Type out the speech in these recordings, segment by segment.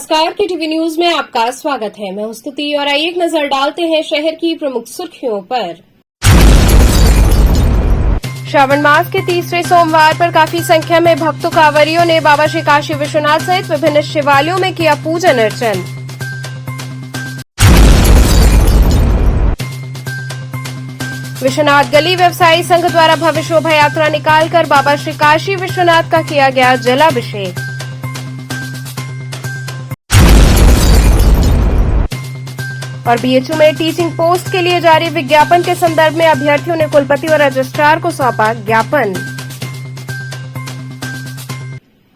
नमस्कार, KTV news में आपका स्वागत है। मैं हूं स्तुति और आइए एक नजर डालते हैं शहर की प्रमुख सुर्खियों पर। श्रावण मास के तीसरे सोमवार पर काफी संख्या में भक्तों कांवरियों ने बाबा श्री काशी विश्वनाथ सहित विभिन्न शिवालयों में किया पूजन अर्चन। विश्वनाथ गली व्यवसायी संघ द्वारा भव्य शोभा यात्रा निकालकर बाबा श्री काशी विश्वनाथ का किया गया जलाभिषेक। और बीएचयू में टीचिंग पोस्ट के लिए जारी विज्ञापन के संदर्भ में अभ्यर्थियों ने कुलपति और रजिस्ट्रार को सौंपा ज्ञापन।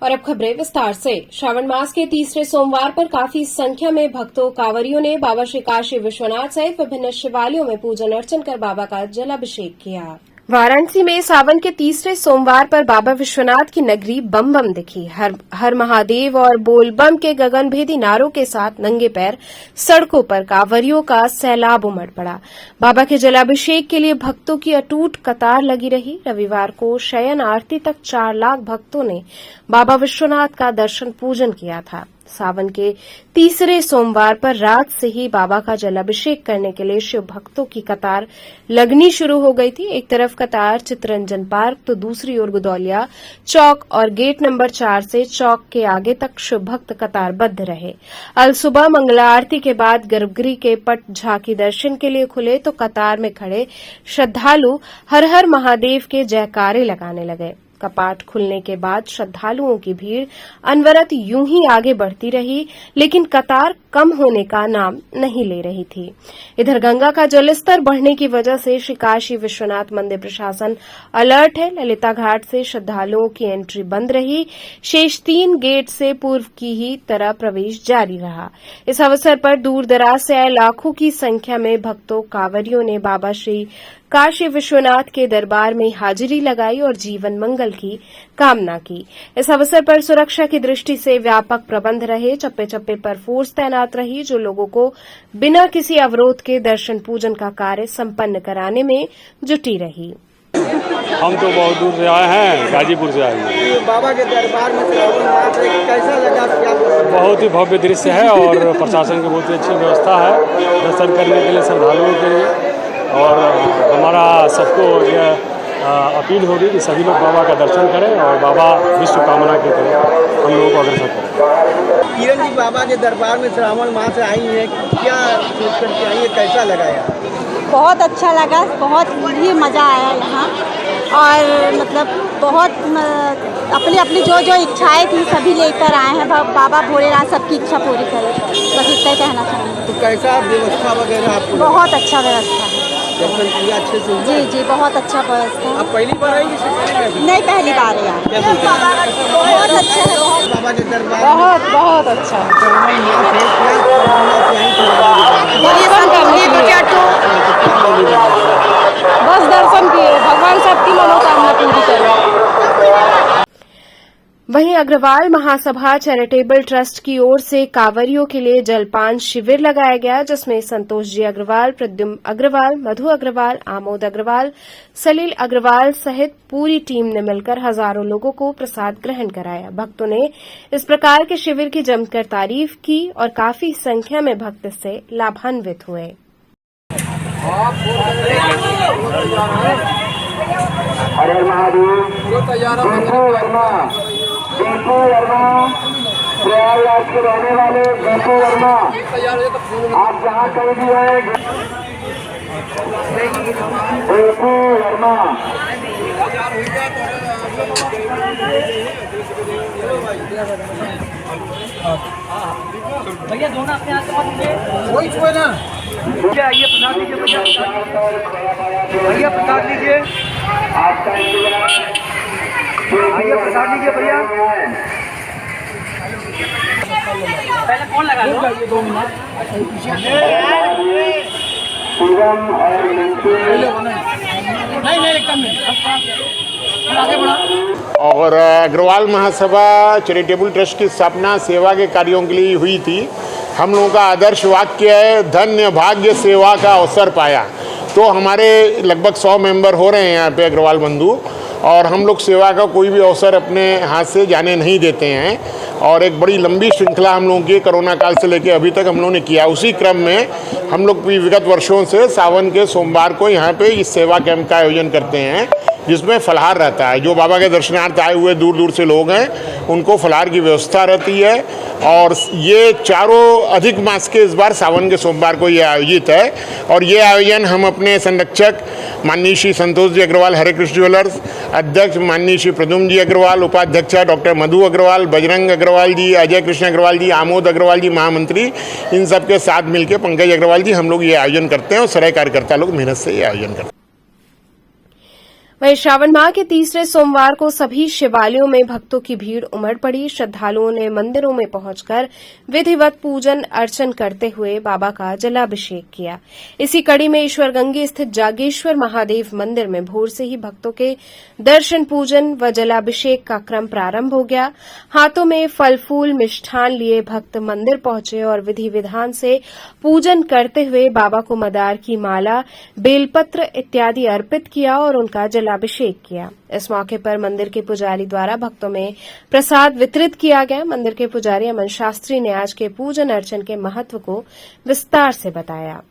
और अब खबरें विस्तार से। श्रावण मास के तीसरे सोमवार पर काफी संख्या में भक्तों कांवरियों ने बाबा श्री काशी विश्वनाथ सहित विभिन्न शिवालयों में पूजन अर्चन कर बाबा का जलाभिषेक किया। वाराणसी में सावन के तीसरे सोमवार पर बाबा विश्वनाथ की नगरी बम बम दिखी। हर महादेव और बोलबम के गगनभेदी नारों के साथ नंगे पैर सड़कों पर कांवरियों का सैलाब उमड़ पड़ा। बाबा के जलाभिषेक के लिए भक्तों की अटूट कतार लगी रही। रविवार को शयन आरती तक 4 लाख भक्तों ने बाबा विश्वनाथ का दर्शन पूजन किया था। सावन के तीसरे सोमवार पर रात से ही बाबा का जलाभिषेक करने के लिए शिव भक्तों की कतार लगनी शुरू हो गई थी। एक तरफ कतार चित्तरंजन पार्क तो दूसरी ओर गुदौलिया चौक और गेट नंबर 4 से चौक के आगे तक शिव भक्त कतारबद्ध रहे। अल सुबह मंगला आरती के बाद गर्भगृह के पट झांकी दर्शन के लिए खुले तो कतार में खड़े श्रद्धालु हर हर महादेव के जयकारे लगाने लगे। कपाट खुलने के बाद श्रद्धालुओं की भीड़ अनवरत यूं ही आगे बढ़ती रही, लेकिन कतार कम होने का नाम नहीं ले रही थी। इधर गंगा का जलस्तर बढ़ने की वजह से श्री काशी विश्वनाथ मंदिर प्रशासन अलर्ट है। ललिता घाट से श्रद्धालुओं की एंट्री बंद रही। शेष 3 गेट से पूर्व की ही तरह प्रवेश जारी रहा। इस अवसर पर दूर दराज से आए लाखों की संख्या में भक्तों कांवरियों ने बाबा श्री काशी विश्वनाथ के दरबार में हाजिरी लगाई और जीवन मंगल की कामना की। इस अवसर पर सुरक्षा की दृष्टि से व्यापक प्रबंध रहे। चप्पे चप्पे पर फोर्स तैनात रही, जो लोगों को बिना किसी अवरोध के दर्शन पूजन का कार्य संपन्न कराने में जुटी रही। हम तो बहुत दूर से आए हैं, गाजीपुर से आए हैं। बाबा के दरबार में कैसा लगा? बहुत ही भव्य दृश्य है और प्रशासन की बहुत ही अच्छी व्यवस्था है दर्शन करने के लिए श्रद्धालुओं के लिए। और हमारा सबको यह अपील होगी कि सभी लोग बाबा का दर्शन करें और बाबा विश्व कामना की तरह हम लोगों को अग्रसर करें। किरण जी बाबा के दरबार में श्रावण मास से आई हैं, क्या सोच करके आई है, कैसा लगा यार? बहुत अच्छा लगा, बहुत ही मज़ा आया यहाँ। और मतलब बहुत अपनी अपनी जो जो इच्छाएं थी सभी लेकर आए हैं। बाबा भोलेनाथ सबकी इच्छा पूरी करे, बस इतना ही कहना चाहूँगी। तो कैसा व्यवस्था वगैरह आपको? बहुत अच्छा व्यवस्था है। दर्शन किया अच्छे से? जी, बहुत अच्छा व्यवस्था। आप पहली बार आएंगे? नहीं, पहली बार है यार। बहुत अच्छा है बाबा के दरबार। बहुत अच्छा है। बस दर्शन किए, भगवान सबकी मनोकामना पूरी करे। वहीं अग्रवाल महासभा चैरिटेबल ट्रस्ट की ओर से कांवरियों के लिए जलपान शिविर लगाया गया, जिसमें संतोष जी अग्रवाल, प्रद्युम्न अग्रवाल, मधु अग्रवाल, आमोद अग्रवाल, सलील अग्रवाल सहित पूरी टीम ने मिलकर हजारों लोगों को प्रसाद ग्रहण कराया। भक्तों ने इस प्रकार के शिविर की जमकर तारीफ की और काफी संख्या में भक्त इससे लाभान्वित हुए। हरे महादेव। दीपू वर्मा प्रयागराज के रहने वाले दीपू वर्मा, आप जहाँ कहीं भी हैं, दीपू वर्मा। भैया दोनों अपने हाथ से वही छुए ना। आइए प्रसाद लीजिए भैया, प्रसाद लीजिए। आपका आइए प्रसाद लीजिए भैया। पहले फोन लगा लो। 2 मिनट। नहीं कम आगे बढ़ा। और अग्रवाल महासभा चैरिटेबल ट्रस्ट की स्थापना सेवा के कार्यों के लिए हुई थी। हम लोगों का आदर्श वाक्य है, धन्य भाग्य सेवा का अवसर पाया। तो हमारे लगभग 100 मेंबर हो रहे हैं यहाँ पे अग्रवाल बंधु, और हम लोग सेवा का कोई भी अवसर अपने हाथ से जाने नहीं देते हैं। और एक बड़ी लंबी श्रृंखला हम लोगों की कोरोना काल से लेकर अभी तक हम लोगों ने किया। उसी क्रम में हम लोग भी विगत वर्षों से सावन के सोमवार को यहाँ पे इस सेवा कैंप का आयोजन करते हैं, जिसमें फलाहार रहता है। जो बाबा के दर्शनार्थ आए हुए दूर दूर से लोग हैं उनको फलाहार की व्यवस्था रहती है। और ये चारों अधिक मास के इस बार सावन के सोमवार को ये आयोजित है। और ये आयोजन हम अपने संरक्षक माननीय श्री संतोष जी अग्रवाल, हरे कृष्ण ज्वेलर्स, अध्यक्ष माननीय श्री प्रद्युम्न जी अग्रवाल, उपाध्यक्षा डॉक्टर मधु अग्रवाल, बजरंग अग्रवाल जी, अजय कृष्ण अग्रवाल जी, आमोद अग्रवाल जी महामंत्री, इन सब के साथ मिलकर पंकज अग्रवाल जी हम लोग ये आयोजन करते हैं और सारे कार्यकर्ता लोग मेहनत से ये आयोजन करते हैं। वहीं श्रावण माह के तीसरे सोमवार को सभी शिवालयों में भक्तों की भीड़ उमड़ पड़ी। श्रद्धालुओं ने मंदिरों में पहुंचकर विधिवत पूजन अर्चन करते हुए बाबा का जलाभिषेक किया। इसी कड़ी में ईश्वरगंगे स्थित जागेश्वर महादेव मंदिर में भोर से ही भक्तों के दर्शन पूजन व जलाभिषेक का क्रम प्रारंभ हो गया। हाथों में फल फूल मिष्ठान लिए भक्त मंदिर पहुंचे और विधि विधान से पूजन करते हुए बाबा को मदार की माला, बेलपत्र इत्यादि अर्पित किया और उनका अभिषेक किया। इस मौके पर मंदिर के पुजारी द्वारा भक्तों में प्रसाद वितरित किया गया। मंदिर के पुजारी अमन शास्त्री ने आज के पूजन अर्चन के महत्व को विस्तार से बताया।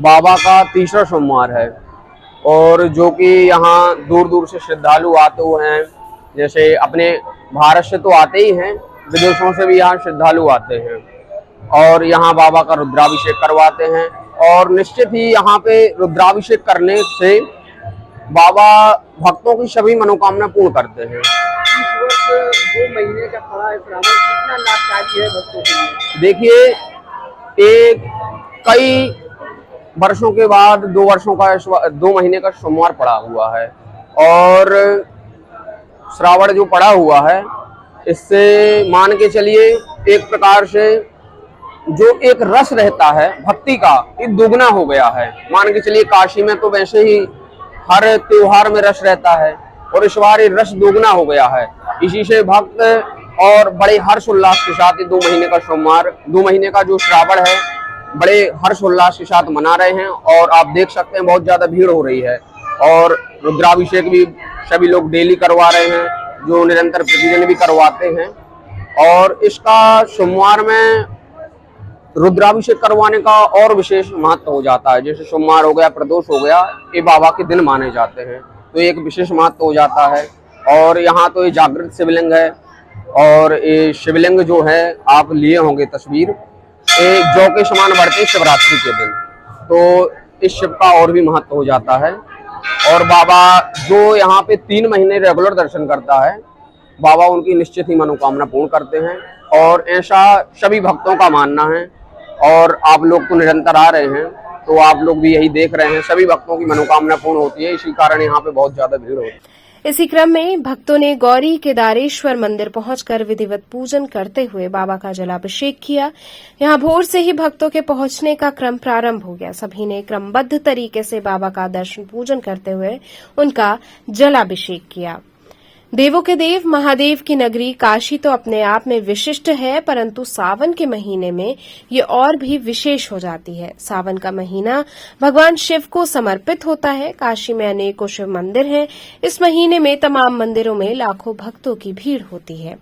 बाबा का तीसरा सोमवार है और जो कि यहाँ दूर दूर से श्रद्धालु आते हुए हैं। जैसे अपने भारत से तो आते ही हैं, विदेशों से भी यहाँ श्रद्धालु आते हैं और यहाँ बाबा का रुद्राभिषेक करवाते हैं। और निश्चित ही यहाँ पे रुद्राभिषेक करने से बाबा भक्तों की सभी मनोकामना पूर्ण करते हैं। इस वर्ष 2 महीने का पड़ा है श्रावण, कितना लाभकारी है भक्तों के लिए? देखिए, एक कई वर्षों के बाद 2 महीने का सोमवार पड़ा हुआ है और श्रावण जो पड़ा हुआ है, इससे मान के चलिए एक प्रकार से जो एक रस रहता है भक्ति का, ये दुगना हो गया है। मान के चलिए काशी में तो वैसे ही हर त्योहार में रस रहता है और इस बार ये रस दुगना हो गया है। इसी से भक्त और बड़े हर्ष उल्लास के साथ ये 2 महीने का सोमवार, 2 महीने का जो श्रावण है, बड़े हर्ष उल्लास के साथ मना रहे हैं। और आप देख सकते हैं बहुत ज्यादा भीड़ हो रही है और रुद्राभिषेक भी सभी लोग डेली करवा रहे हैं, जो निरंतर प्रतिदिन भी करवाते हैं। और इसका सोमवार में रुद्राभिषेक करवाने का और विशेष महत्व हो जाता है। जैसे सोमवार हो गया, प्रदोष हो गया, ये बाबा के दिन माने जाते हैं, तो एक विशेष महत्व हो जाता है। और यहाँ तो ये जागृत शिवलिंग है और ये शिवलिंग जो है आप लिए होंगे तस्वीर, ये जौ के समान बढ़ते शिवरात्रि के दिन, तो इस शिव का और भी महत्व हो जाता है। और बाबा जो यहाँ पे 3 महीने रेगुलर दर्शन करता है, बाबा उनकी निश्चित ही मनोकामना पूर्ण करते हैं और ऐसा सभी भक्तों का मानना है। और आप लोग तो निरंतर आ रहे हैं, तो आप लोग भी यही देख रहे हैं, सभी भक्तों की मनोकामना पूर्ण होती है। इसी कारण यहाँ पे बहुत ज्यादा भीड़ होती है। इसी क्रम में भक्तों ने गौरी केदारेश्वर मंदिर पहुंचकर विधिवत पूजन करते हुए बाबा का जलाभिषेक किया। यहां भोर से ही भक्तों के पहुंचने का क्रम प्रारंभ हो गया। सभी ने क्रमबद्ध तरीके से बाबा का दर्शन पूजन करते हुए उनका जलाभिषेक किया। देवों के देव महादेव की नगरी काशी तो अपने आप में विशिष्ट है, परंतु सावन के महीने में ये और भी विशेष हो जाती है। सावन का महीना भगवान शिव को समर्पित होता है। काशी में अनेकों शिव मंदिर हैं। इस महीने में तमाम मंदिरों में लाखों भक्तों की भीड़ होती है।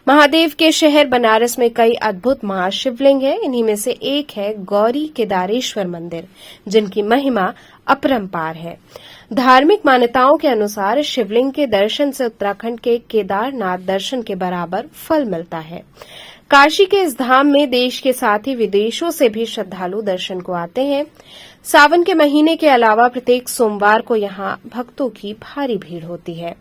महादेव के शहर बनारस में कई अद्भुत महाशिवलिंग हैं। इन्हीं में से एक है गौरी केदारेश्वर मंदिर, जिनकी महिमा अपरंपार है। धार्मिक मान्यताओं के अनुसार शिवलिंग के दर्शन से उत्तराखंड के केदारनाथ दर्शन के बराबर फल मिलता है। काशी के इस धाम में देश के साथ ही विदेशों से भी श्रद्धालु दर्शन को आते हैं। सावन के महीने के अलावा प्रत्येक सोमवार को यहां भक्तों की भारी भीड़ होती है।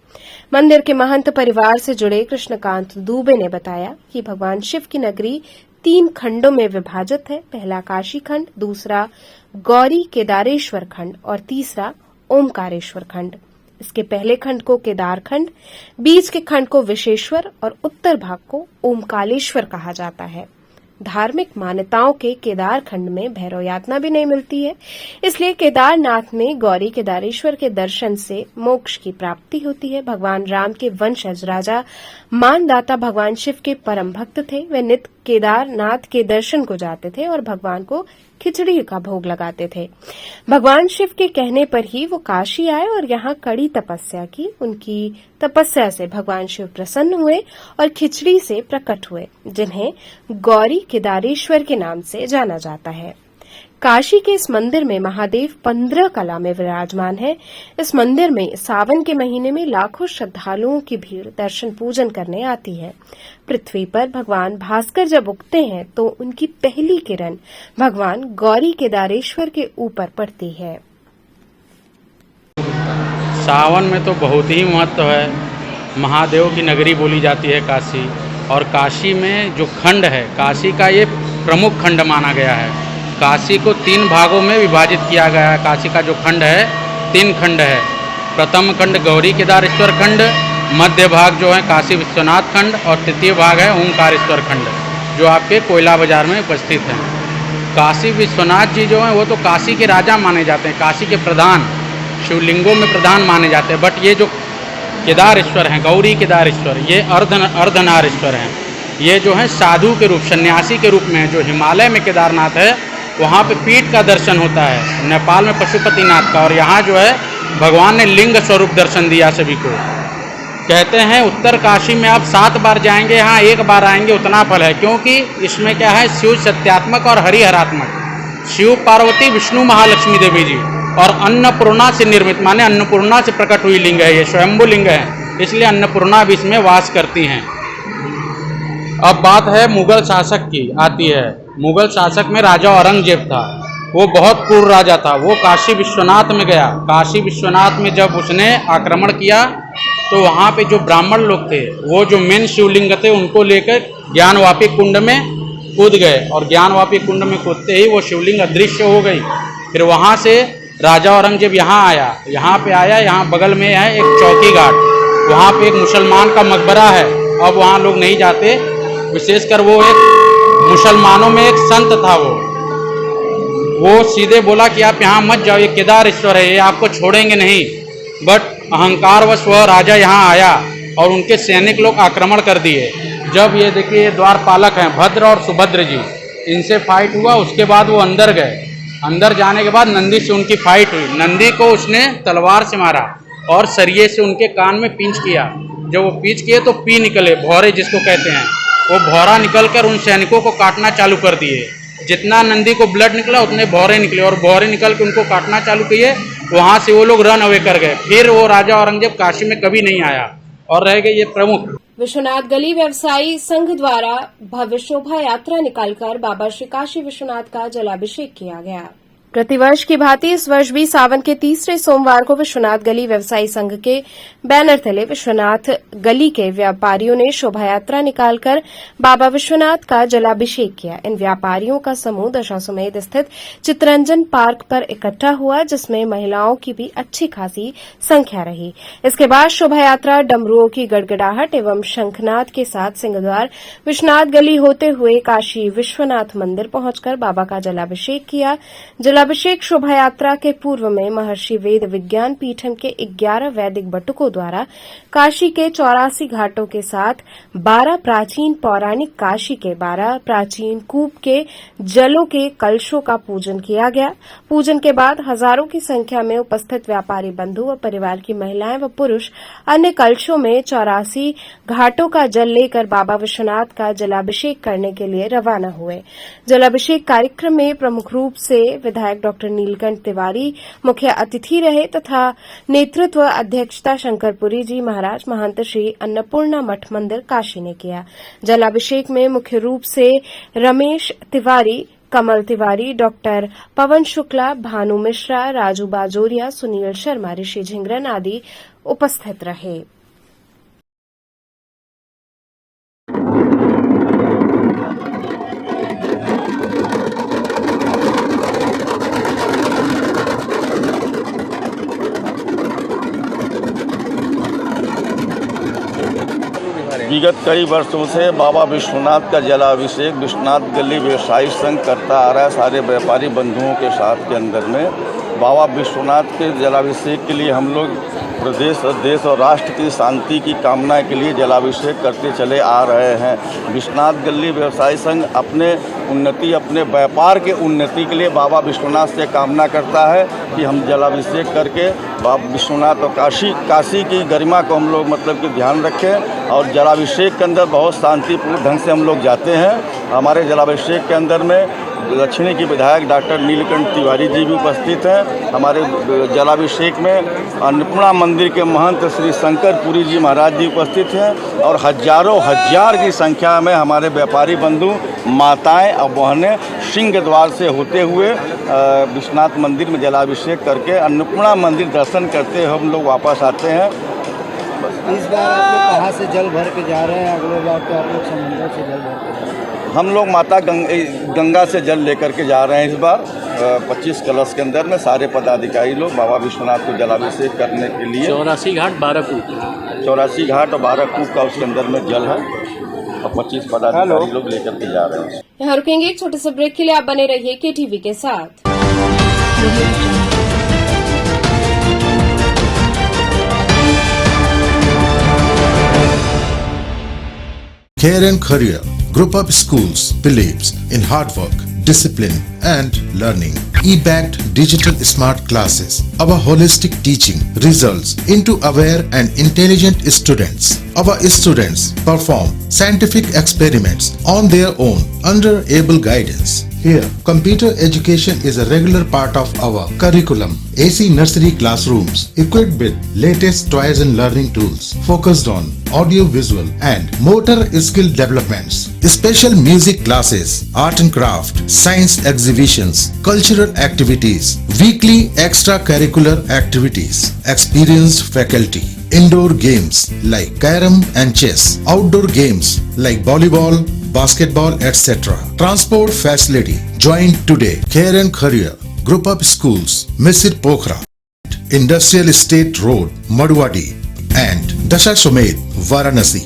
मंदिर के महंत परिवार से जुड़े कृष्णकांत दुबे ने बताया कि भगवान शिव की नगरी 3 खंडों में विभाजित है। पहला काशी खंड, दूसरा गौरी केदारेश्वर खंड और तीसरा ओमकारेश्वर खंड। इसके पहले खंड को केदार खंड, बीच के खंड को विशेश्वर और उत्तर भाग को ओमकालेश्वर कहा जाता है। धार्मिक मान्यताओं के केदार खंड में भैरव यातना भी नहीं मिलती है। इसलिए केदारनाथ में गौरी केदारेश्वर के दर्शन से मोक्ष की प्राप्ति होती है। भगवान राम के वंशज राजा मानदाता भगवान शिव के परम भक्त थे। वे नित्य केदारनाथ के दर्शन को जाते थे और भगवान को खिचड़ी का भोग लगाते थे। भगवान शिव के कहने पर ही वो काशी आए और यहाँ कड़ी तपस्या की। उनकी तपस्या से भगवान शिव प्रसन्न हुए और खिचड़ी से प्रकट हुए, जिन्हें गौरी केदारेश्वर के नाम से जाना जाता है। काशी के इस मंदिर में महादेव 15 कला में विराजमान है। इस मंदिर में सावन के महीने में लाखों श्रद्धालुओं की भीड़ दर्शन पूजन करने आती है। पृथ्वी पर भगवान भास्कर जब उगते हैं तो उनकी पहली किरण भगवान गौरी केदारेश्वर के ऊपर पड़ती है। सावन में तो बहुत ही महत्व है। महादेव की नगरी बोली जाती है काशी, और काशी में जो खंड है, काशी का ये प्रमुख खंड माना गया है। काशी को 3 भागों में विभाजित किया गया है। काशी का जो खंड है 3 खंड है। प्रथम खंड गौरी केदारेश्वर खंड, मध्य भाग जो है काशी विश्वनाथ खंड, और तृतीय भाग है ओंकारेश्वर खंड, जो आपके कोयला बाजार में उपस्थित है। काशी विश्वनाथ जी जो हैं वो तो काशी के राजा माने जाते हैं, काशी के प्रधान, शिवलिंगों में प्रधान माने जाते हैं। बट ये जो केदारेश्वर हैं, गौरी केदारेश्वर, ये अर्धनारीश्वर हैं। ये जो है साधु के रूप, सन्यासी के रूप में है। जो हिमालय में केदारनाथ है वहाँ पे पीठ का दर्शन होता है, नेपाल में पशुपतिनाथ का, और यहाँ जो है भगवान ने लिंग स्वरूप दर्शन दिया सभी को। कहते हैं उत्तर काशी में आप 7 बार जाएंगे, यहाँ 1 बार आएंगे उतना फल है, क्योंकि इसमें क्या है, शिव सत्यात्मक और हरिहरात्मक, शिव पार्वती विष्णु महालक्ष्मी देवी जी, और अन्नपूर्णा से निर्मित, माने अन्नपूर्णा से प्रकट हुई लिंग है। ये स्वयंभू लिंग है, इसलिए अन्नपूर्णा भी इसमें वास करती हैं। अब बात है मुगल शासक की आती है। मुगल शासक में राजा औरंगजेब था। वो बहुत क्रूर राजा था। वो काशी विश्वनाथ में गया। काशी विश्वनाथ में जब उसने आक्रमण किया तो वहाँ पे जो ब्राह्मण लोग थे, वो जो मेन शिवलिंग थे, उनको लेकर ज्ञानवापी कुंड में कूद गए, और ज्ञानवापी कुंड में कूदते ही वो शिवलिंग अदृश्य हो गई। फिर वहाँ से राजा औरंगजेब यहाँ आया। यहाँ बगल में है एक चौकी घाट, वहाँ पे एक मुसलमान का मकबरा है। अब वहाँ लोग नहीं जाते, विशेषकर वो एक मुसलमानों में एक संत था। वो सीधे बोला कि आप यहाँ मत जाओ, ये केदारेश्वर है, ये आपको छोड़ेंगे नहीं। बट अहंकारवश वह राजा यहाँ आया और उनके सैनिक लोग आक्रमण कर दिए। जब ये देखिए, ये द्वारपालक हैं भद्र और सुभद्र जी, इनसे फाइट हुआ। उसके बाद वो अंदर गए। अंदर जाने के बाद नंदी से उनकी फाइट हुई। नंदी को उसने तलवार से मारा और सरिये से उनके कान में पिंच किया। जब वो पिंच किए तो पी निकले, भौरे जिसको कहते हैं, वो भौरा निकलकर उन सैनिकों को काटना चालू कर दिए। जितना नंदी को ब्लड निकला उतने भौरे निकले, और भौरे निकल के उनको काटना चालू किए। वहाँ से वो लोग रन अवे कर गए। फिर वो राजा औरंगजेब काशी में कभी नहीं आया और रह गए ये प्रमुख। विश्वनाथ गली व्यवसायी संघ द्वारा भव्य शोभा यात्रा निकालकर बाबा श्री काशी विश्वनाथ का जलाभिषेक किया गया। प्रतिवर्ष की भांति इस वर्ष भी सावन के तीसरे सोमवार को विश्वनाथ गली व्यवसायी संघ के बैनर तले विश्वनाथ गली के व्यापारियों ने शोभा यात्रा निकालकर बाबा विश्वनाथ का जलाभिषेक किया। इन व्यापारियों का समूह दशाश्वमेध स्थित चित्तरंजन पार्क पर इकट्ठा हुआ, जिसमें महिलाओं की भी अच्छी खासी संख्या रही। इसके बाद शोभा यात्रा डमरुओं की गड़गड़ाहट एवं शंखनाद के साथ सिंहद्वार विश्वनाथ गली होते हुए काशी विश्वनाथ मंदिर पहुंचकर बाबा का जलाभिषेक किया। जलाभिषेक शोभा यात्रा के पूर्व में महर्षि वेद विज्ञान पीठम के 11 वैदिक बटुकों द्वारा काशी के 84 घाटों के साथ 12 प्राचीन पौराणिक काशी के 12 प्राचीन कूप के जलों के कलशों का पूजन किया गया। पूजन के बाद हजारों की संख्या में उपस्थित व्यापारी बंधु व परिवार की महिलाएं व पुरुष अन्य कलशों में 84 घाटों का जल लेकर बाबा विश्वनाथ का जलाभिषेक करने के लिए रवाना हुए। जलाभिषेक कार्यक्रम में प्रमुख रूप से विधायक डॉक्टर नीलकंठ तिवारी मुख्य अतिथि रहे तथा नेतृत्व अध्यक्षता शंकरपुरी जी महाराज महंत श्री अन्नपूर्णा मठ मंदिर काशी ने किया। जलाभिषेक में मुख्य रूप से रमेश तिवारी, कमल तिवारी, डॉक्टर पवन शुक्ला, भानु मिश्रा, राजू बाजोरिया, सुनील शर्मा, ऋषि झिंगरन आदि उपस्थित रहे। विगत कई वर्षों से बाबा विश्वनाथ का जलाभिषेक विश्वनाथ गली व्यवसायी संघ करता आ रहा है सारे व्यापारी बंधुओं के साथ के अंदर में। बाबा विश्वनाथ के जलाभिषेक के लिए हम लोग प्रदेश और देश और राष्ट्र की शांति की कामना के लिए जलाभिषेक करते चले आ रहे हैं। विश्वनाथ गली व्यवसायी संघ अपने उन्नति, अपने व्यापार के उन्नति के लिए बाबा विश्वनाथ से कामना करता है कि हम जलाभिषेक करके बाबा विश्वनाथ और काशी की गरिमा को हम लोग मतलब कि ध्यान रखें। और जलाभिषेक के अंदर बहुत शांतिपूर्ण ढंग से हम लोग जाते हैं। हमारे जलाभिषेक के अंदर में दक्षिणी की विधायक डॉक्टर नीलकंठ तिवारी जी भी उपस्थित हैं। हमारे जलाभिषेक में अन्नपूर्णा मंदिर के महंत श्री शंकरपुरी जी महाराज जी उपस्थित हैं और हजारों हजार की संख्या में हमारे व्यापारी बंधु, माताएं और बहनें सिंह द्वार से होते हुए विश्वनाथ मंदिर में जलाभिषेक करके अन्नपूर्णा मंदिर दर्शन करते हम लोग वापस आते हैं। इस बार आप लोग कहाँ से जल भर के जा रहे हैं? अगले बार तो आप लोग समुद्र से जल भर के जा रहे हैं। हम लोग माता गंगा से जल लेकर के जा रहे हैं। इस बार 25 कलश के अंदर में सारे पदाधिकारी लोग बाबा विश्वनाथ को जलाभिषेक करने के लिए 84 घाट 12 कूप 84 घाट और 12 कूप का उसके अंदर में जल है और 25 पदाधिकारी लोग लेकर के जा रहे हैं। यहाँ रुकेंगे एक छोटे से ब्रेक के लिए। आप बने रहिए KTV के साथ। Care and Career Group of Schools believes in hard work, discipline and learning. E-backed digital smart classes. Our holistic teaching results into aware and intelligent students. Our students perform scientific experiments on their own under able guidance. Here, computer education is a regular part of our curriculum. AC nursery classrooms equipped with latest toys and learning tools focused on audio visual and motor skill developments. Special music classes, art and craft, science exhibitions, cultural activities, weekly extracurricular activities, experienced faculty. Indoor games like carom and chess, outdoor games like volleyball, basketball, etc. Transport facility. Join today. Care and Career Group of Schools, Misir Pokhara, Industrial Estate Road, Madwadi, and Dashasomed, Varanasi.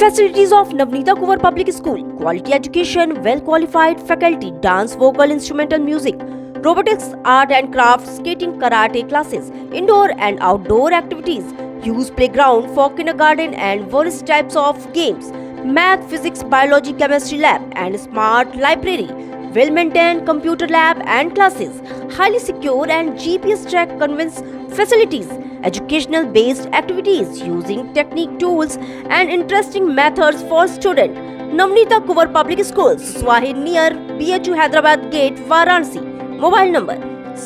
Facilities of Navneeta Kuvar Public School: quality education, well-qualified faculty, dance, vocal, instrumental music, robotics, art and crafts, skating, karate classes, indoor and outdoor activities. Use playground for kindergarten and various types of games. Math, physics, biology, chemistry lab and smart library. Well-maintained computer lab and classes. Highly secure and GPS track conveyance facilities. Educational based activities using technique tools and interesting methods for students. Navneeta Kuvar Public Schools, Swahi near BHU Hyderabad Gate, Varanasi. Mobile number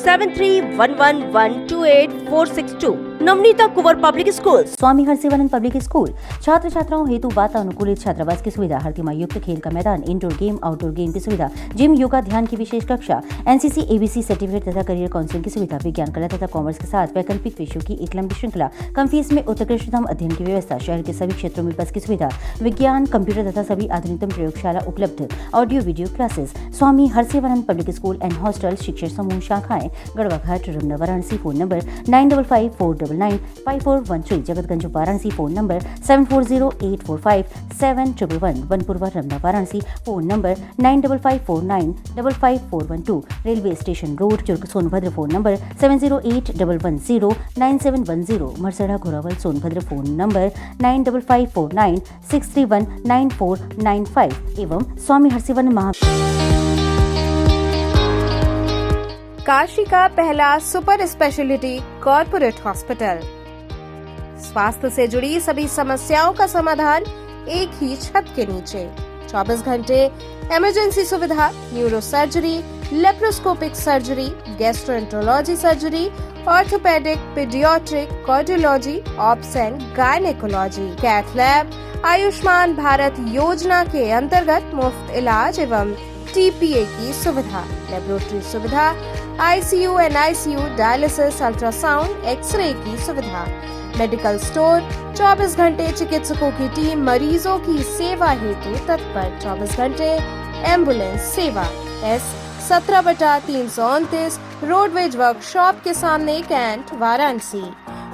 7311128462. Navneeta Kunwar public school, Swami Harsivanand public school. छात्र छात्राओं हेतु वातानुकूलित छात्रावास की सुविधा, हर तिमाही युक्त खेल का मैदान, इंडोर गेम, आउटडोर गेम की सुविधा, जिम, योगा, ध्यान की विशेष कक्षा, NCC, ABC सर्टिफिकेट तथा करियर काउंसलिंग की सुविधा, विज्ञान, कला तथा कॉमर्स के साथ वैकल्पिक विषयों की एक लंबी श्रृंखला, कम फीस में उत्कृष्टतम अध्ययन की व्यवस्था, शहर के सभी क्षेत्रों में बस की सुविधा, विज्ञान, कंप्यूटर तथा सभी आधुनिकतम प्रयोगशाला उपलब्ध, audio video classes. Swami Harsivanand public school and hostel, शिक्षण समूह शाखाएं Garhwa Ghat, Ramna, Varanasi. Phone number 9554995413, Jagatganj Varanasi. Phone number 7408457111, Vanpurva, Ramna, Varanasi. Phone number 9554955412, railway station road, Churk, Sonbhadra. Phone number 7081109710, Marsada, Ghorawal, Sonbhadra. Phone number 955496319495 एवं स्वामी हरसिवानंद महा। काशी का पहला सुपर स्पेशलिटी कॉर्पोरेट हॉस्पिटल। स्वास्थ्य से जुड़ी सभी समस्याओं का समाधान एक ही छत के नीचे। 24 घंटे इमरजेंसी सुविधा, neuro surgery, laparoscopic surgery, gastroenterology surgery, orthopaedic, paediatric, cardiology, obs and gynaecology, cath lab, Ayushman Bharat Yojana के अंतर्गत मुफ्त इलाज एवं TPA की सुविधा, लेबोरेटरी सुविधा, ICU, NICU, dialysis, ultrasound, x ray की सुविधा, मेडिकल स्टोर, 24 घंटे चिकित्सकों की टीम मरीजों की सेवा हेतु तत्पर, 24 घंटे एम्बुलेंस सेवा, 17/329 रोडवेज वर्कशॉप के सामने cantt, Varanasi.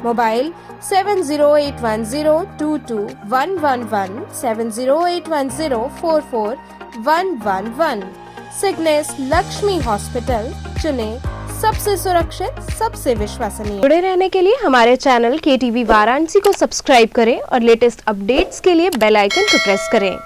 Mobile 7081022111 7081044111। Cygnus Lakshmi hospital, चुने सबसे सुरक्षित, सबसे विश्वसनीय। जुड़े रहने के लिए हमारे चैनल KTV वाराणसी को सब्सक्राइब करें और लेटेस्ट अपडेट्स के लिए बेल आइकन को प्रेस करें।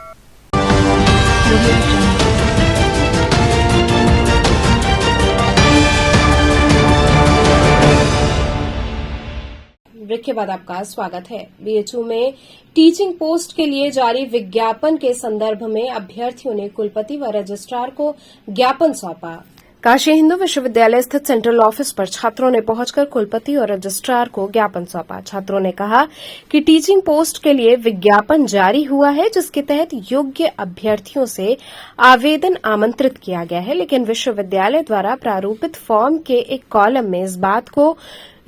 ब्रेक के बाद आपका स्वागत है। BHU में टीचिंग पोस्ट के लिए जारी विज्ञापन के संदर्भ में अभ्यर्थियों ने कुलपति व रजिस्ट्रार को ज्ञापन सौंपा। काशी हिंदू विश्वविद्यालय स्थित सेंट्रल ऑफिस पर छात्रों ने पहुंचकर कुलपति और रजिस्ट्रार को ज्ञापन सौंपा। छात्रों ने कहा कि टीचिंग पोस्ट के लिए विज्ञापन जारी हुआ है, जिसके तहत योग्य अभ्यर्थियों से आवेदन आमंत्रित किया गया है, लेकिन विश्वविद्यालय द्वारा प्रारूपित फॉर्म के एक कॉलम में इस बात को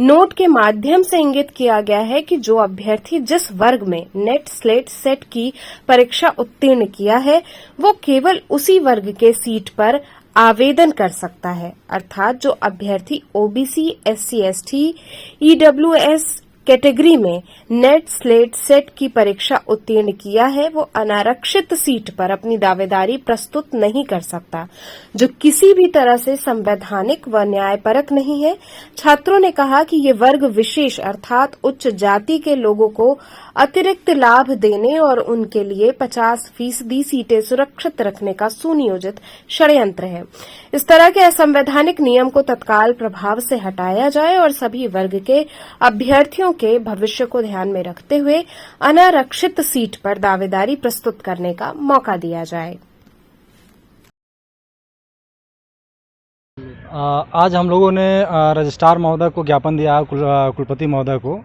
नोट के माध्यम से इंगित किया गया है कि जो अभ्यर्थी जिस वर्ग में नेट स्लेट सेट की परीक्षा उत्तीर्ण किया है, वो केवल उसी वर्ग के सीट पर आवेदन कर सकता है। अर्थात जो अभ्यर्थी OBC, SC, ST, EWS category में नेट स्लेट सेट की परीक्षा उत्तीर्ण किया है, वो अनारक्षित सीट पर अपनी दावेदारी प्रस्तुत नहीं कर सकता, जो किसी भी तरह से संवैधानिक व न्यायपरक नहीं है। छात्रों ने कहा कि ये वर्ग विशेष अर्थात उच्च जाति के लोगों को अतिरिक्त लाभ देने और उनके लिए 50% सीटें सुरक्षित रखने का सुनियोजित षड्यंत्र है। इस तरह के असंवैधानिक नियम को तत्काल प्रभाव से हटाया जाए और सभी वर्ग के अभ्यर्थियों के भविष्य को ध्यान में रखते हुए अनारक्षित सीट पर दावेदारी प्रस्तुत करने का मौका दिया जाए। आज हम लोगों ने रजिस्ट्रार महोदय को ज्ञापन दिया, कुलपति महोदय को,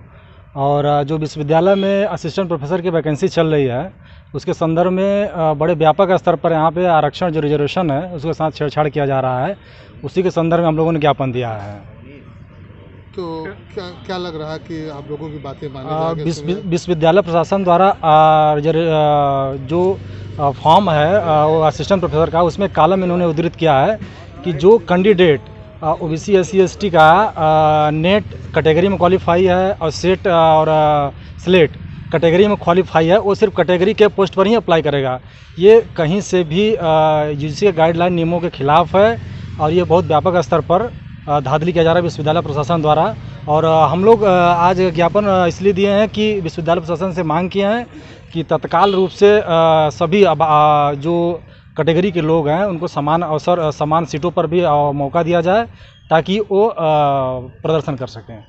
और जो विश्वविद्यालय में असिस्टेंट प्रोफेसर की वैकेंसी चल रही है, उसके संदर्भ में बड़े व्यापक स्तर पर यहाँ पे आरक्षण जो रिजर्वेशन है उसके साथ छेड़छाड़ किया जा रहा है। उसी के संदर्भ में हम लोगों ने ज्ञापन दिया है। तो क्या लग रहा है कि आप लोगों की बातें मानी जाएगी? विश्वविद्यालय प्रशासन द्वारा जो फॉर्म है वो असिस्टेंट प्रोफेसर का, उसमें कॉलम इन्होंने उद्धृत किया है कि जो कैंडिडेट OBC, SC, ST का नेट कैटेगरी में क्वालिफाई है और सेट और स्लेट कैटेगरी में क्वालिफाई है, वो सिर्फ कैटेगरी के पोस्ट पर ही अप्लाई करेगा। ये कहीं से भी UGC के गाइडलाइन नियमों के खिलाफ है और ये बहुत व्यापक स्तर पर धांधली किया जा रहा है विश्वविद्यालय प्रशासन द्वारा। और हम लोग आज ज्ञापन इसलिए दिए हैं कि विश्वविद्यालय प्रशासन से मांग किए हैं कि तत्काल रूप से सभी जो कैटेगरी के लोग हैं उनको समान अवसर, समान सीटों पर भी मौका दिया जाए ताकि वो प्रदर्शन कर सकें।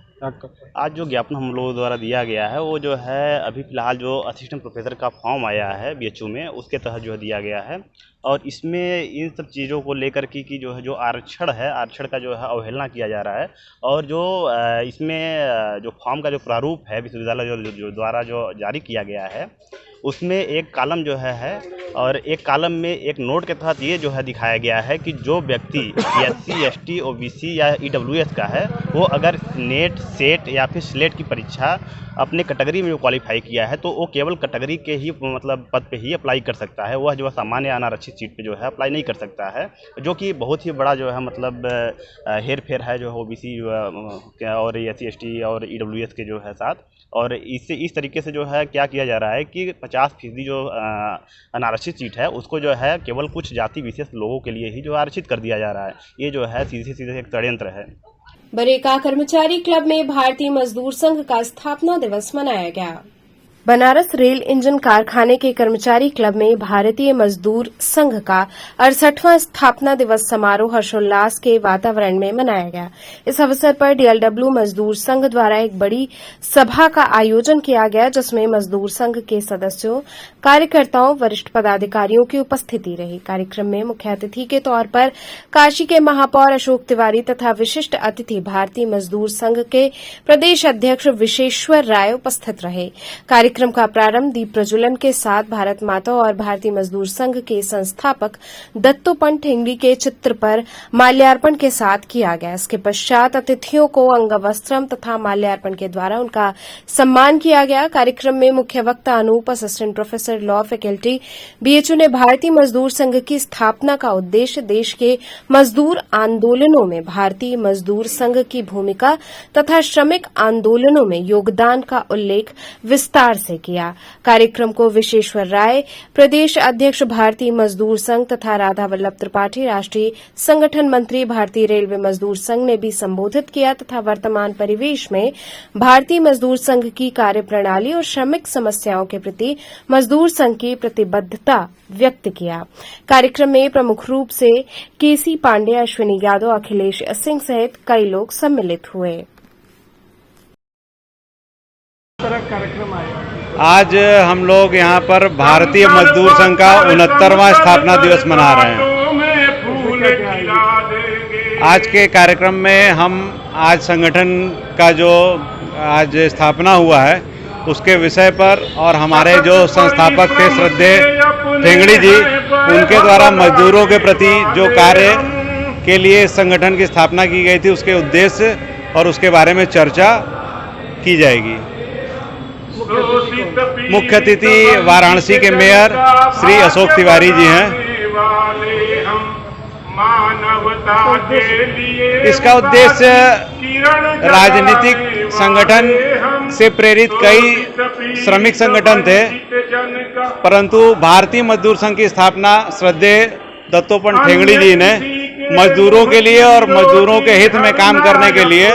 आज जो ज्ञापन हम लोगों द्वारा दिया गया है वो जो है अभी फ़िलहाल जो असिस्टेंट प्रोफेसर का फॉर्म आया है BHU में, उसके तहत जो है दिया गया है। और इसमें इन सब चीज़ों को लेकर कि जो है जो आरक्षण है, आरक्षण का जो है अवहेलना किया जा रहा है। और जो इसमें जो फॉर्म का जो प्रारूप है विश्वविद्यालय जो द्वारा जो जारी किया गया है, उसमें एक कॉलम जो है और एक कॉलम में एक नोट के तहत ये जो है दिखाया गया है कि जो व्यक्ति SC, ST, OBC या EWS का है, वो अगर नेट, सेट या फिर स्लेट की परीक्षा अपने कैटेगरी में क्वालिफाई किया है तो वो केवल कैटेगरी के ही मतलब पद पे ही अप्लाई कर सकता है। वह जो है सामान्य अनारक्षित सीट पे जो है अप्लाई नहीं कर सकता है, जो कि बहुत ही बड़ा जो है मतलब हेर फेर है जो है OBC और SC, ST और EWS के जो है साथ। और इससे इस तरीके से जो है क्या किया जा रहा है कि 50% जो अनारक्षित सीट है उसको जो है केवल कुछ जाति विशेष लोगों के लिए ही जो आरक्षित कर दिया जा रहा है। ये जो है सीधे सीधे एक षड्यंत्र है। बरेका कर्मचारी क्लब में भारतीय मजदूर संघ का स्थापना दिवस मनाया गया। बनारस रेल इंजन कारखाने के कर्मचारी क्लब में भारतीय मजदूर संघ का 68वां स्थापना दिवस समारोह हर्षोल्लास के वातावरण में मनाया गया। इस अवसर पर DLW मजदूर संघ द्वारा एक बड़ी सभा का आयोजन किया गया, जिसमें मजदूर संघ के सदस्यों, कार्यकर्ताओं, वरिष्ठ पदाधिकारियों की उपस्थिति रही। कार्यक्रम में मुख्य अतिथि के तौर पर काशी के महापौर अशोक तिवारी तथा विशिष्ट अतिथि भारतीय मजदूर संघ के प्रदेश अध्यक्ष विशेश्वर राय उपस्थित रहे। कार्यक्रम कार्यक्रम का प्रारंभ दीप प्रज्वलन के साथ भारत माता और भारतीय मजदूर संघ के संस्थापक दत्तोपंत ठेंगड़ी के चित्र पर माल्यार्पण के साथ किया गया। इसके पश्चात अतिथियों को अंगवस्त्रम तथा माल्यार्पण के द्वारा उनका सम्मान किया गया। कार्यक्रम में मुख्य वक्ता Anoop, assistant professor law faculty BHU ने भारतीय मजदूर संघ की स्थापना का उद्देश्य, देश के मजदूर आंदोलनों में भारतीय मजदूर संघ की भूमिका तथा श्रमिक आंदोलनों में योगदान का उल्लेख विस्तार से किया। कार्यक्रम को विश्वेश्वर राय, प्रदेश अध्यक्ष भारतीय मजदूर संघ तथा राधा वल्लभ त्रिपाठी, राष्ट्रीय संगठन मंत्री भारतीय रेलवे मजदूर संघ ने भी संबोधित किया तथा वर्तमान परिवेश में भारतीय मजदूर संघ की कार्यप्रणाली और श्रमिक समस्याओं के प्रति मजदूर संघ की प्रतिबद्धता व्यक्त किया। कार्यक्रम में प्रमुख रूप से केसी पांडे, अश्विनी यादव, अखिलेश सिंह सहित कई लोग सम्मिलित हुए। आज हम लोग यहाँ पर भारतीय मजदूर संघ का 69वां स्थापना दिवस मना रहे हैं। आज के कार्यक्रम में हम आज संगठन का जो आज स्थापना हुआ है उसके विषय पर और हमारे जो संस्थापक थे श्रद्धेय ठेंगड़ी जी, उनके द्वारा मजदूरों के प्रति जो कार्य के लिए संगठन की स्थापना की गई थी उसके उद्देश्य और उसके बारे में चर्चा की जाएगी। मुख्य अतिथि वाराणसी के मेयर श्री अशोक तिवारी जी हैं। इसका उद्देश्य राजनीतिक संगठन से प्रेरित कई श्रमिक संगठन थे, परंतु भारतीय मजदूर संघ की स्थापना श्रद्धेय दत्तोपंत ठेंगड़ी जी ने मजदूरों के लिए और मजदूरों के हित में काम करने के लिए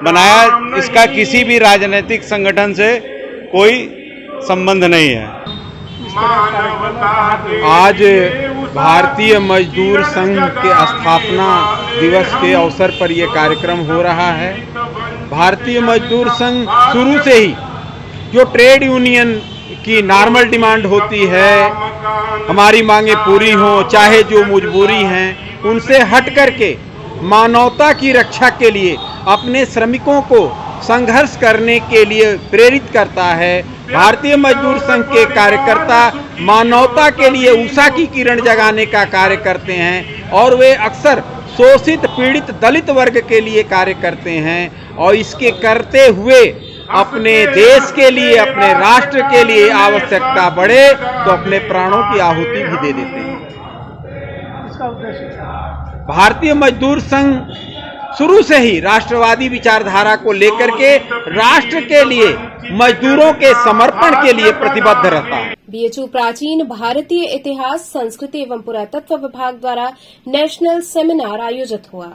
बनाया। इसका किसी भी राजनीतिक संगठन से कोई संबंध नहीं है। आज भारतीय मजदूर संघ के स्थापना दिवस के अवसर पर यह कार्यक्रम हो रहा है। भारतीय मजदूर संघ शुरू से ही जो ट्रेड यूनियन की नॉर्मल डिमांड होती है, हमारी मांगे पूरी हो चाहे जो मजबूरी हैं, उनसे हट करके मानवता की रक्षा के लिए अपने श्रमिकों को संघर्ष करने के लिए प्रेरित करता है। भारतीय मजदूर संघ के कार्यकर्ता मानवता के लिए उषा की किरण जगाने का कार्य करते हैं और वे अक्सर शोषित, पीड़ित, दलित वर्ग के लिए कार्य करते हैं और इसके करते हुए अपने देश के लिए, अपने राष्ट्र के लिए आवश्यकता बढ़े तो अपने प्राणों की आहुति भी दे देते हैं। भारतीय मजदूर संघ शुरू से ही राष्ट्रवादी विचारधारा को लेकर के राष्ट्र के लिए, मजदूरों के समर्पण के लिए प्रतिबद्ध रहता है। बीएचयू प्राचीन भारतीय इतिहास, संस्कृति एवं पुरातत्व विभाग द्वारा नेशनल सेमिनार आयोजित हुआ।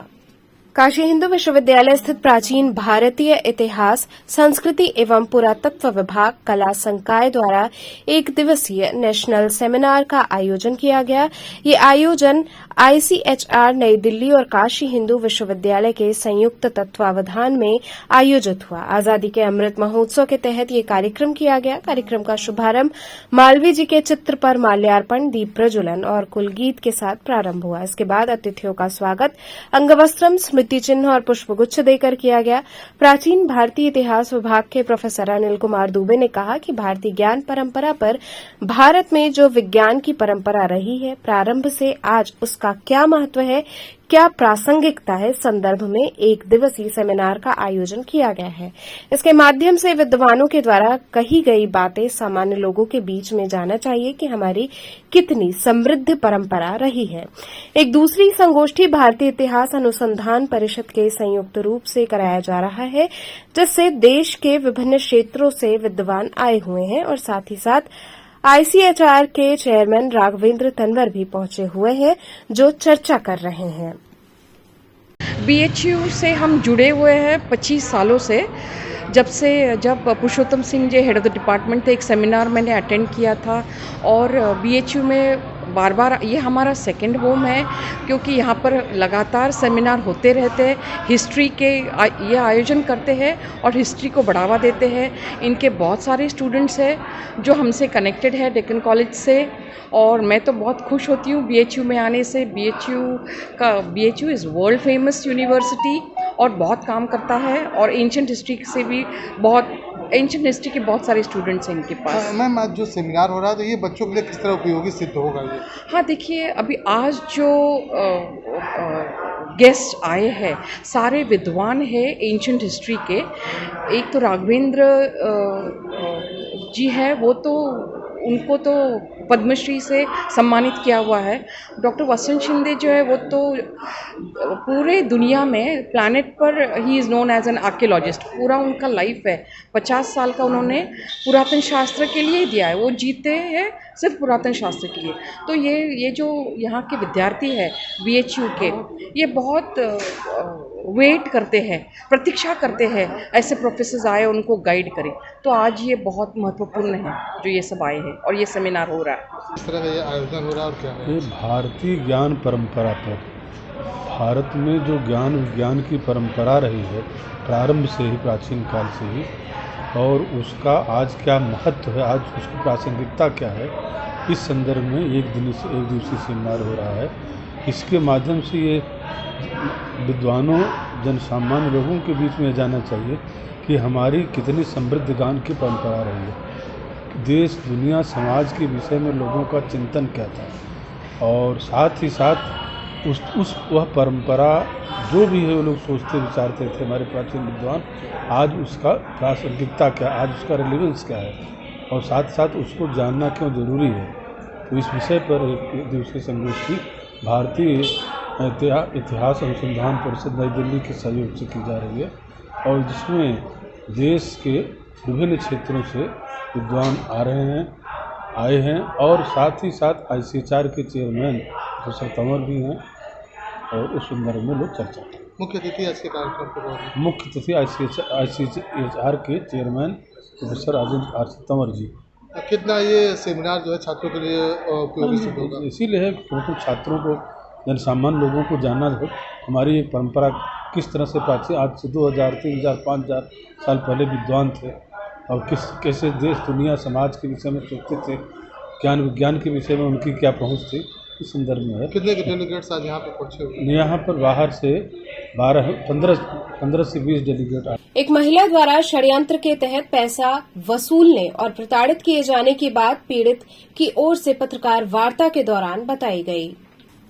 काशी हिंदू विश्वविद्यालय स्थित प्राचीन भारतीय इतिहास, संस्कृति एवं पुरातत्व विभाग कला संकाय द्वारा एक दिवसीय नेशनल सेमिनार का आयोजन किया गया। ये आयोजन ICHR नई दिल्ली और काशी हिंदू विश्वविद्यालय के संयुक्त तत्वावधान में आयोजित हुआ। आजादी के अमृत महोत्सव के तहत ये कार्यक्रम किया गया। कार्यक्रम का शुभारंभ मालवीय जी के चित्र पर माल्यार्पण, दीप प्रज्वलन और कुलगीत के साथ प्रारंभ हुआ। इसके बाद अतिथियों का स्वागत अंगवस्त्रम, स्मृति चिन्ह और पुष्पगुच्छ देकर किया गया। प्राचीन भारतीय इतिहास विभाग के प्रोफेसर अनिल कुमार दुबे ने कहा कि भारतीय ज्ञान परंपरा पर भारत में जो विज्ञान की परंपरा रही है, प्रारंभ से आज उसका क्या महत्व है, क्या प्रासंगिकता है, संदर्भ में एक दिवसीय सेमिनार का आयोजन किया गया है। इसके माध्यम से विद्वानों के द्वारा कही गई बातें सामान्य लोगों के बीच में जाना चाहिए कि हमारी कितनी समृद्ध परंपरा रही है। एक दूसरी संगोष्ठी भारतीय इतिहास अनुसंधान परिषद के संयुक्त रूप से कराया जा रहा है, जिससे देश के विभिन्न क्षेत्रों से विद्वान आए हुए हैं और साथ ही साथ ICHR के चेयरमैन राघवेंद्र तंवर भी पहुंचे हुए हैं, जो चर्चा कर रहे हैं। BHU से हम जुड़े हुए हैं 25 सालों से। जब पुरुषोत्तम Singh ji head of the department थे, एक सेमिनार मैंने अटेंड किया था और BHU में बार बार ये हमारा सेकंड होम है, क्योंकि यहाँ पर लगातार सेमिनार होते रहते हैं। हिस्ट्री के ये आयोजन करते हैं और हिस्ट्री को बढ़ावा देते हैं। इनके बहुत सारे स्टूडेंट्स हैं जो हमसे कनेक्टेड है डेक्कन कॉलेज से, और मैं तो बहुत खुश होती हूँ BHU में आने से। BHU is world famous university और बहुत काम करता है और एंशिएंट हिस्ट्री से भी बहुत एंशियंट हिस्ट्री के बहुत सारे स्टूडेंट्स हैं इनके पास। मैम आज जो सेमिनार हो रहा है तो ये बच्चों के लिए किस तरह उपयोगी सिद्ध होगा ये? हाँ देखिए, अभी आज जो गेस्ट आए हैं सारे विद्वान हैं एंशियंट हिस्ट्री के। एक तो राघवेंद्र जी है, वो तो उनको तो पद्मश्री से सम्मानित किया हुआ है। डॉक्टर वसंत शिंदे जो है वो तो पूरे दुनिया में प्लैनेट पर he is known as an archaeologist. पूरा उनका लाइफ है, 50 साल का उन्होंने पुरातन शास्त्र के लिए ही दिया है। वो जीते हैं सिर्फ पुरातन शास्त्र के लिए। तो ये जो यहाँ के विद्यार्थी है BHU के, ये बहुत वेट करते हैं, प्रतीक्षा करते हैं ऐसे प्रोफेसर्स आए उनको गाइड करें। तो आज ये बहुत महत्वपूर्ण है जो ये सब आए हैं और ये सेमिनार हो रहा है। किस तरह का ये आयोजन हो रहा है और क्या है? ये भारतीय ज्ञान परंपरा पर, भारत में जो ज्ञान विज्ञान की परंपरा रही है प्रारंभ से ही, प्राचीन काल से ही, और उसका आज क्या महत्व है, आज उसकी प्रासंगिकता क्या है, इस संदर्भ में एक दिवसीय सेमिनार हो रहा है। इसके माध्यम से ये विद्वानों, जनसामान्य लोगों के बीच में जाना चाहिए कि हमारी कितनी समृद्ध ज्ञान की परंपरा रही है, देश दुनिया समाज के विषय में लोगों का चिंतन क्या था, और साथ ही साथ वह परंपरा जो भी है वो लोग सोचते विचारते थे हमारे प्राचीन विद्वान, आज उसका प्रासंगिकता क्या, आज उसका रिलेवेंस क्या है, और साथ साथ उसको जानना क्यों ज़रूरी है। तो इस विषय पर एक दिवसीय संगोष्ठी भारतीय इतिहास अनुसंधान परिषद नई दिल्ली के सहयोग से की जा रही है, और जिसमें देश के विभिन्न क्षेत्रों से विद्वान आए हैं, और साथ ही साथ ICHR के चेयरमैन प्रोफेसर तंवर भी हैं, और उस संदर्भ में लोग चर्चा करें। मुख्य अतिथि आज के कार्यक्रम पर मुख्य अतिथि ICHR के चेयरमैन प्रोफेसर राजेंद्र तंवर जी। कितना ये सेमिनार जो है छात्रों के लिए उपयोगी सिद्ध होगा? इसीलिए है क्योंकि छात्रों को, जनसामान्य लोगों को जानना है हमारी ये परंपरा किस तरह से प्राचीन, आज से 2000, 3000, 5000 साल पहले विद्वान थे, और कैसे देश दुनिया समाज के विषय में सोचते थे, ज्ञान विज्ञान के विषय में उनकी क्या पहुंच थी, इस संदर्भ में है। कितने के डेलीगेट्स आज यहाँ पर पहुँचे हुए? यहाँ पर बाहर से 15 से 20 डेलीगेट आए। एक महिला द्वारा षड्यंत्र के तहत पैसा वसूलने और प्रताड़ित किए जाने की बात पीड़ित की ओर से पत्रकार वार्ता के दौरान बताई गई।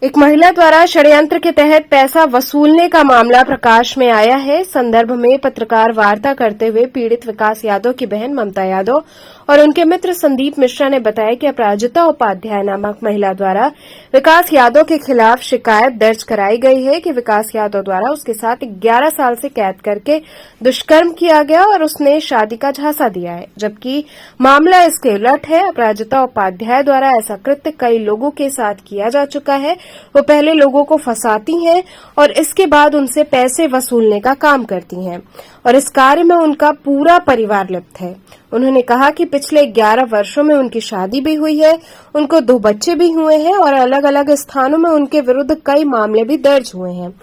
एक महिला द्वारा षड्यंत्र के तहत पैसा वसूलने का मामला प्रकाश में आया है। संदर्भ में पत्रकार वार्ता करते हुए पीड़ित विकास यादव की बहन ममता यादव और उनके मित्र संदीप मिश्रा ने बताया कि अपराजिता उपाध्याय नामक महिला द्वारा विकास यादव के खिलाफ शिकायत दर्ज कराई गई है कि विकास यादव द्वारा उसके साथ 11 साल से कैद करके दुष्कर्म किया गया और उसने शादी का झांसा दिया है, जबकि मामला इसके उलट है। अपराजिता उपाध्याय द्वारा ऐसा कृत्य कई लोगों के साथ किया जा चुका है। वो पहले लोगों को फंसाती हैं और इसके बाद उनसे पैसे वसूलने का काम करती हैं और इस कार्य में उनका पूरा परिवार लिप्त है। उन्होंने कहा कि पिछले 11 वर्षों में उनकी शादी भी हुई है, उनको 2 बच्चे भी हुए हैं और अलग अलग स्थानों में उनके विरुद्ध कई मामले भी दर्ज हुए हैं।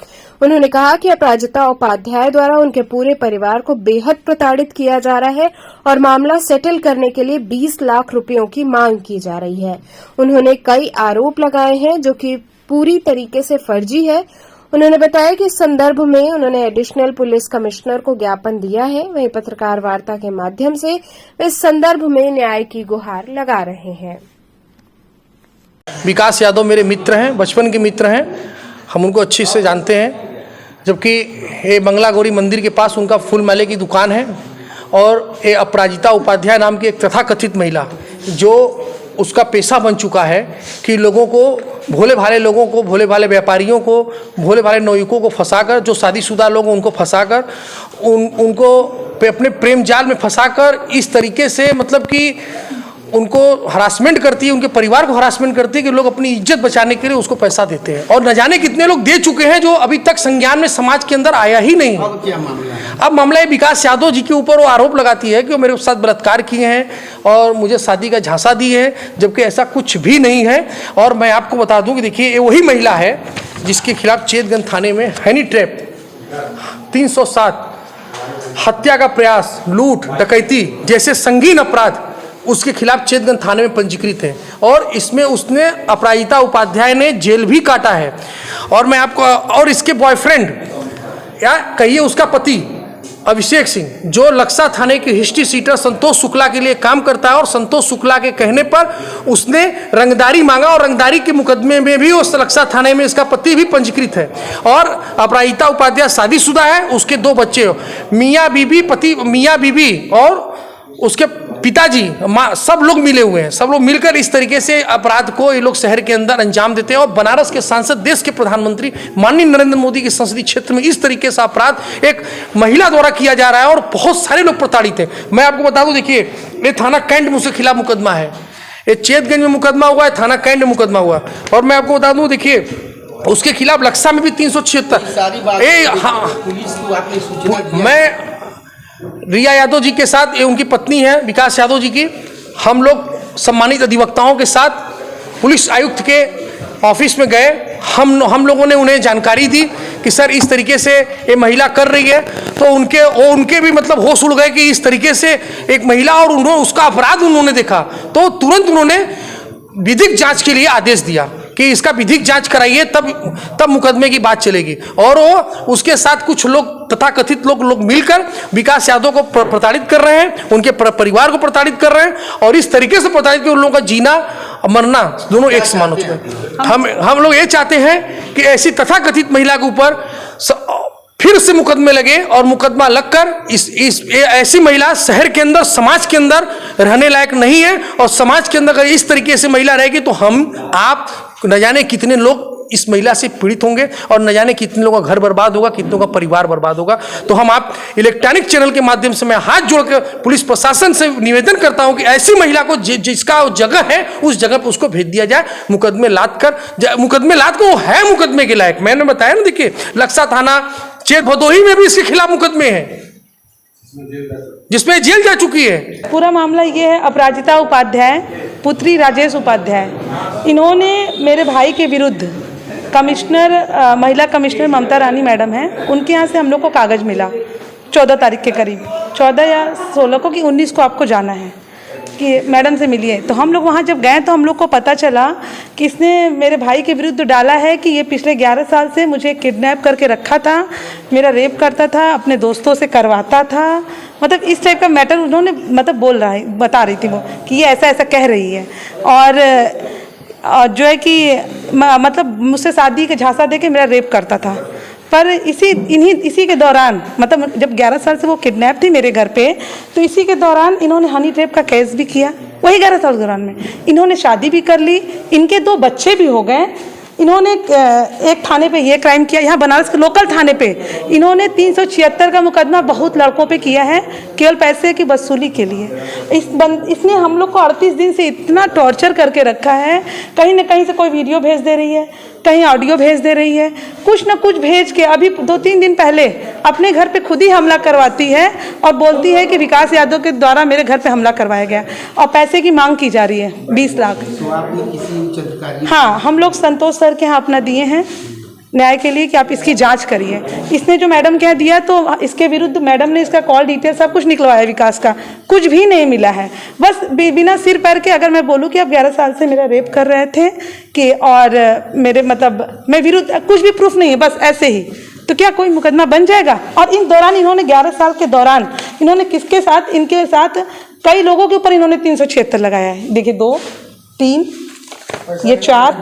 उन्होंने कहा कि अपराजिता उपाध्याय द्वारा उनके पूरे परिवार को बेहद प्रताड़ित किया जा रहा है और मामला सेटल करने के लिए 20 लाख रुपयों की मांग की जा रही है। उन्होंने कई आरोप लगाए हैं जो कि पूरी तरीके से फर्जी है। उन्होंने बताया कि इस संदर्भ में उन्होंने एडिशनल पुलिस कमिश्नर को ज्ञापन दिया है। वहीं पत्रकार वार्ता के माध्यम से वे इस संदर्भ में न्याय की गुहार लगा रहे हैं। विकास यादव मेरे मित्र हैं, बचपन के मित्र हैं, हम उनको अच्छे से जानते हैं। जबकि ये मंगला गौरी मंदिर के पास उनका फूल माले की दुकान है और ये अपराजिता उपाध्याय नाम की एक तथाकथित महिला जो उसका पेशा बन चुका है कि लोगों को, भोले भाले लोगों को, भोले भाले व्यापारियों को, भोले भाले नौयुवकों को फंसाकर, जो शादीशुदा लोग उनको फंसाकर उनको अपने प्रेम जाल में फंसाकर इस तरीके से मतलब कि उनको हरासमेंट करती है, उनके परिवार को हरासमेंट करती है कि लोग अपनी इज्जत बचाने के लिए उसको पैसा देते हैं और न जाने कितने लोग दे चुके हैं जो अभी तक संज्ञान में समाज के अंदर आया ही नहीं है। अब क्या मामला है? अब मामला है विकास यादव जी के ऊपर वो आरोप लगाती है कि वो मेरे साथ बलात्कार किए हैं और मुझे शादी का झांसा दी है, जबकि ऐसा कुछ भी नहीं है। और मैं आपको बता दूं कि देखिए ये वही महिला है जिसके खिलाफ चेतगंज थाने में हनी ट्रैप 307, हत्या का प्रयास, लूट, डकैती जैसे संगीन अपराध उसके खिलाफ चेतगंज थाने में पंजीकृत है और इसमें उसने अपराजिता उपाध्याय ने जेल भी काटा है। और मैं आपको, और इसके बॉयफ्रेंड या कहिए उसका पति अभिषेक सिंह, जो लक्सा थाने के हिस्ट्री सीटर संतोष शुक्ला के लिए काम करता है, और संतोष शुक्ला के कहने पर उसने रंगदारी मांगा, और रंगदारी के मुकदमे में भी उस लक्सा थाने में इसका पति भी पंजीकृत है। और अपराजिता उपाध्याय शादीशुदा है, उसके 2 बच्चे, मियाँ बीबी और उसके पिताजी, माँ, सब लोग मिले हुए हैं। सब लोग मिलकर इस तरीके से अपराध को ये लोग शहर के अंदर अंजाम देते हैं। और बनारस के सांसद, देश के प्रधानमंत्री माननीय नरेंद्र मोदी के संसदीय क्षेत्र में इस तरीके से अपराध एक महिला द्वारा किया जा रहा है, और बहुत सारे लोग प्रताड़ित हैं। मैं आपको बता दूं, देखिए, ये थाना कैंट में उसके खिलाफ मुकदमा है, ये चेतगंज में मुकदमा हुआ है, थाना कैंट में मुकदमा हुआ। और मैं आपको बता दूं, देखिए, उसके खिलाफ लक्सा में भी 376। मैं रिया यादव जी के साथ, ये उनकी पत्नी है विकास यादव जी की, हम लोग सम्मानित अधिवक्ताओं के साथ पुलिस आयुक्त के ऑफिस में गए। हम लोगों ने उन्हें जानकारी दी कि सर इस तरीके से ये महिला कर रही है, तो उनके भी मतलब होश उड़ गए कि इस तरीके से एक महिला, और उन्होंने उसका अपराध उन्होंने देखा, तो तुरंत उन्होंने विधिक जांच के लिए आदेश दिया कि इसका विधिक जांच कराइए, तब मुकदमे की बात चलेगी। और वो उसके साथ कुछ लोग, तथाकथित लोग मिलकर विकास यादव को प्रताड़ित कर रहे हैं, उनके परिवार को प्रताड़ित कर रहे हैं, और इस तरीके से प्रताड़ित कर उन लोगों का जीना मरना दोनों एक समान हो चुका है। हम लोग ये चाहते हैं कि ऐसी तथाकथित महिला के ऊपर फिर से मुकदमे लगे, और मुकदमा लगकर ऐसी महिला शहर के अंदर, समाज के अंदर रहने लायक नहीं है। और समाज के अंदर अगर इस तरीके से महिला रहेगी तो आप न जाने कितने लोग इस महिला से पीड़ित होंगे, और न जाने कितने लोगों का घर बर्बाद होगा, कितनों का परिवार बर्बाद होगा। तो हम आप इलेक्ट्रॉनिक चैनल के माध्यम से मैं हाथ जोड़कर पुलिस प्रशासन से निवेदन करता हूं कि ऐसी महिला को जिसका जगह है उस जगह पर उसको भेज दिया जाए, मुकदमे लाद कर वो है मुकदमे के लायक। मैंने बताया ना, देखिए, लक्सा थाना चेत भदोही में भी इसके खिलाफ मुकदमे हैं, जिसमें जेल जा चुकी है। पूरा मामला ये है, अपराजिता उपाध्याय पुत्री राजेश उपाध्याय, इन्होंने मेरे भाई के विरुद्ध महिला कमिश्नर ममता रानी मैडम हैं, उनके यहाँ से हम लोग को कागज़ मिला 14 तारीख के करीब, 14 या 16 को, कि 19 को आपको जाना है कि मैडम से मिलिए। तो हम लोग वहाँ जब गए तो हम लोग को पता चला कि इसने मेरे भाई के विरुद्ध डाला है कि ये पिछले 11 साल से मुझे किडनैप करके रखा था, मेरा रेप करता था, अपने दोस्तों से करवाता था, मतलब इस टाइप का मैटर उन्होंने बता रही थी वो, कि ये ऐसा ऐसा कह रही है। और जो है कि मतलब मुझसे शादी के झांसा दे के मेरा रेप करता था। पर इसी के दौरान, मतलब जब 11 साल से वो किडनैप थी मेरे घर पे, तो इसी के दौरान इन्होंने हनी ट्रैप का केस भी किया, वही 11 साल के दौरान में। इन्होंने शादी भी कर ली, इनके 2 बच्चे भी हो गए। इन्होंने एक थाने पे ये क्राइम किया, यहाँ बनारस के लोकल थाने पे इन्होंने 376 का मुकदमा बहुत लड़कों पे किया है, केवल पैसे की वसूली के लिए। इसने हम लोग को 38 दिन से इतना टॉर्चर करके रखा है, कहीं ना कहीं से कोई वीडियो भेज दे रही है, कहीं ऑडियो भेज दे रही है, कुछ ना कुछ भेज के अभी 2-3 दिन पहले अपने घर पे खुद ही हमला करवाती है और बोलती है कि विकास यादव के द्वारा मेरे घर पे हमला करवाया गया, और पैसे की मांग की जा रही है 20 लाख। हाँ, हम लोग संतोष सर के यहाँ अपना दिए हैं न्याय के लिए कि आप इसकी जांच करिए। इसने जो मैडम कह दिया, तो इसके विरुद्ध मैडम ने इसका कॉल डिटेल सब कुछ निकलवाया, विकास का कुछ भी नहीं मिला है। बस बिना सिर पैर के अगर मैं बोलूँ कि आप 11 साल से मेरा रेप कर रहे थे कि, और मेरे मतलब मैं विरुद्ध कुछ भी प्रूफ नहीं है, बस ऐसे ही, तो क्या कोई मुकदमा बन जाएगा? और इन दौरान इन्होंने 11 साल के दौरान इन्होंने किसके साथ, इनके साथ कई लोगों के ऊपर इन्होंने 376 लगाया है। देखिए 2, 3, ये 4,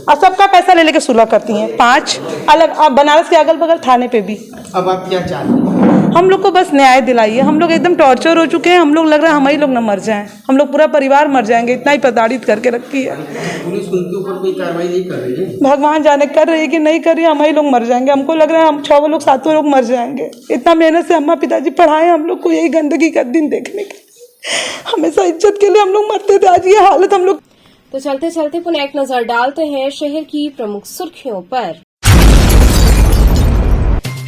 और सबका पैसा ले लेके सुलह करती हैं। 5 अलग, अब बनारस के अगल बगल थाने पे भी। अब आप क्या चाहते हैं? हम लोग को बस न्याय दिलाइए। हम लोग एकदम टॉर्चर हो चुके हैं, हम लोग लग रहा है हम ही लोग न मर जाएं, हम लोग पूरा परिवार मर जाएंगे, इतना ही प्रताड़ित करके रखी है। पुलिस उनके ऊपर कोई कार्रवाई नहीं कर रही है? भगवान जाने कर रही है कि नहीं कर रही है, हम ही लोग मर जाएंगे। हमको लग रहा है हम 6 लोग 7 लोग मर जाएंगे। इतना मेहनत से अम्मा पिताजी पढ़ाए हम लोग को, यही गंदगी का दिन देखने के, हमेशा इज्जत के लिए हम लोग मरते थे, आज ये हालत हम लोग। तो चलते चलते पुनः एक नजर डालते हैं शहर की प्रमुख सुर्खियों पर।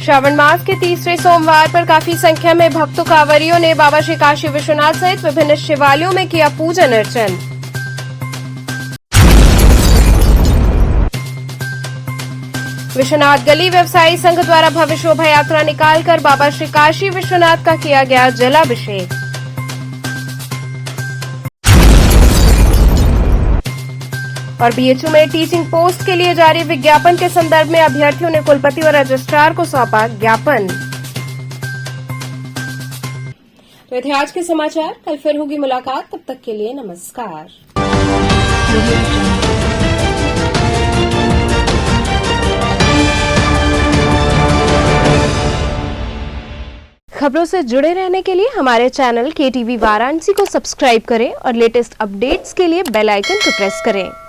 श्रावण मास के तीसरे सोमवार पर काफी संख्या में भक्तों कांवरियों ने बाबा श्री काशी विश्वनाथ सहित विभिन्न शिवालयों में किया पूजन अर्चन। विश्वनाथ गली व्यवसायी संघ द्वारा भव्य शोभा यात्रा निकालकर बाबा श्री काशी विश्वनाथ का किया गया जलाभिषेक। और बीएचयू में टीचिंग पोस्ट के लिए जारी विज्ञापन के संदर्भ में अभ्यर्थियों ने कुलपति और रजिस्ट्रार को सौंपा ज्ञापन। तो ये थे आज के समाचार। कल फिर होगी मुलाकात, तब तक के लिए नमस्कार। खबरों से जुड़े रहने के लिए हमारे चैनल KTV वाराणसी को सब्सक्राइब करें और लेटेस्ट अपडेट्स के लिए बेल आइकन को प्रेस करें।